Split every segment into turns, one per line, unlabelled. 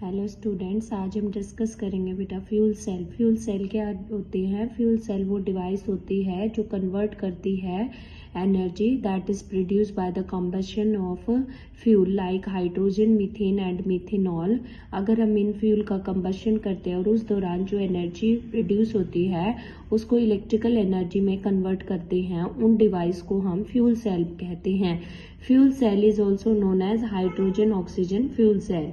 Hello students, आज हम discuss करेंगे बेटा फ्यूल सेल। फ्यूल सेल क्या होती है? फ्यूल सेल वो डिवाइस होती है जो कन्वर्ट करती है energy that is produce by the combustion of fuel like hydrogen, methane and methanol. अगर हम इन फ्यूल का कंबशन करते हैं और उस दौरान जो एनर्जी प्रोड्यूस होती है उसको इलेक्ट्रिकल एनर्जी में कन्वर्ट करते हैं, उन डिवाइस को हम फ्यूल सेल कहते हैं। Fuel cell is also known as hydrogen oxygen fuel cell.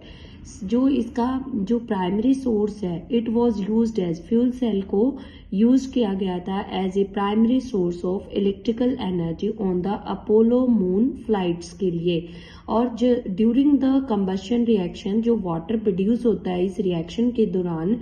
जो इसका जो प्राइमरी सोर्स है, it was used as, fuel cell को यूज किया गया था as a primary source of electrical energy on the Apollo moon flights के लिए। और जो ड्यूरिंग द कंबशन रिएक्शन जो वाटर प्रोड्यूस होता है इस रिएक्शन के दौरान,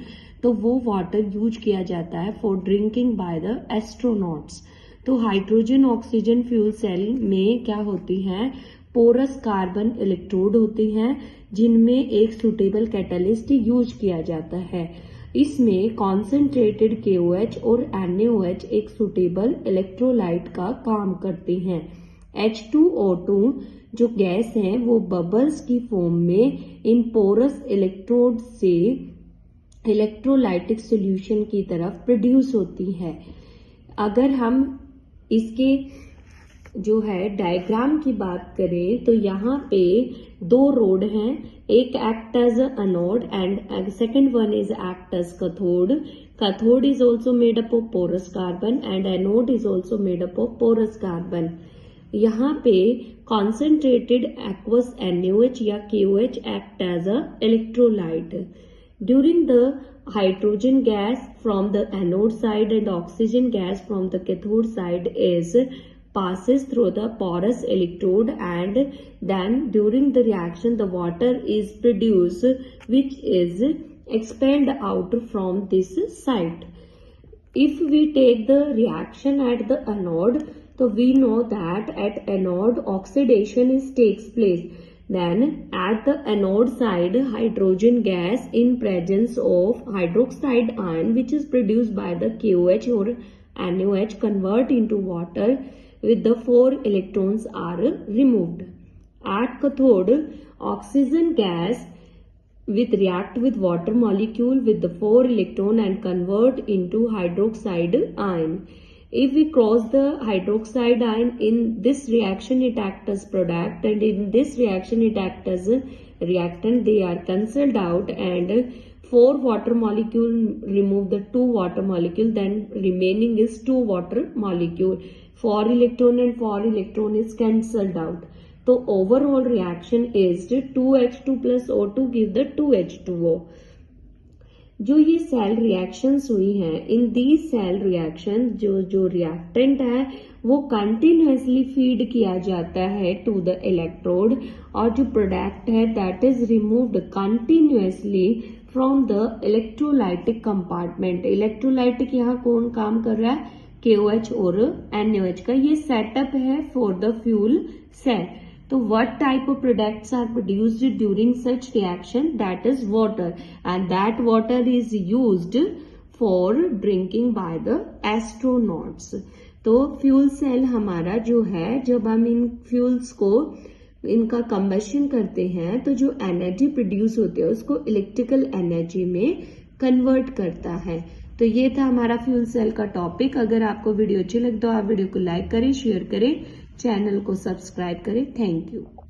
तो वो वाटर यूज किया जाता है for drinking by the astronauts. तो हाइड्रोजन ऑक्सीजन फ्यूल सेल में क्या होती हैं? पोरस कार्बन इलेक्ट्रोड होती हैं जिनमें एक सुटेबल कैटलिस्ट यूज किया जाता है। इसमें कॉन्सेंट्रेटेड KOH और NaOH एक सुटेबल इलेक्ट्रोलाइट का काम करते हैं। H2O2 जो गैस है वो बबल्स की फॉर्म में इन पोरस इलेक्ट्रोड से इलेक्ट्रोलाइटिक सॉल्यूशन की तरफ प्रोड्यूस होती है। अगर हम इसके जो है डायग्राम की बात करें तो यहाँ पे दो रोड हैं, एक act as anode and second one is act as cathode. Cathode is also made up of porous carbon and anode is also made up of porous carbon. यहाँ पे कॉन्सेंट्रेटेड एक्वस NaOH या KOH act as a electrolyte. During the hydrogen gas from the anode side and oxygen gas from the cathode side is passes through the porous electrode, and then during the reaction the water is produced which is expelled out from this site. If we take the reaction at the anode, so we know that at anode oxidation takes place. Then at the anode side hydrogen gas in presence of hydroxide ion which is produced by the KOH or NaOH convert into water with the 4 electrons are removed. At cathode oxygen gas with react with water molecule with the 4 electron and convert into hydroxide ion. If we cross the hydroxide ion in this reaction, it acts as product, and in this reaction it acts as a reactant. They are cancelled out and 4 water molecule remove the 2 water molecule, then remaining is 2 water molecule. 4 electron and 4 electron is cancelled out. So overall reaction is 2H2 plus O2 give the 2H2O. जो ये cell reactions हुई हैं, इन दी cell reaction जो reactant है वो continuously feed किया जाता है टू द इलेक्ट्रोड, और जो प्रोडक्ट है that is removed continuously from the electrolytic compartment. Electrolytic यहाँ कौन काम कर रहा है? KOH और NaOH का ये सेटअप है फॉर द फ्यूल सेल। तो what type of products are produced during such reaction? That is water, and that water is used for drinking by the astronauts. तो फ्यूल सेल हमारा जो है, जब हम इन फ्यूल्स को इनका कंबशन करते हैं तो जो एनर्जी प्रोड्यूस होती है उसको इलेक्ट्रिकल एनर्जी में कन्वर्ट करता है। तो ये था हमारा फ्यूल सेल का टॉपिक। अगर आपको वीडियो अच्छी लगे तो आप वीडियो को लाइक करें, शेयर करें, चैनल को सब्सक्राइब करें। Thank you.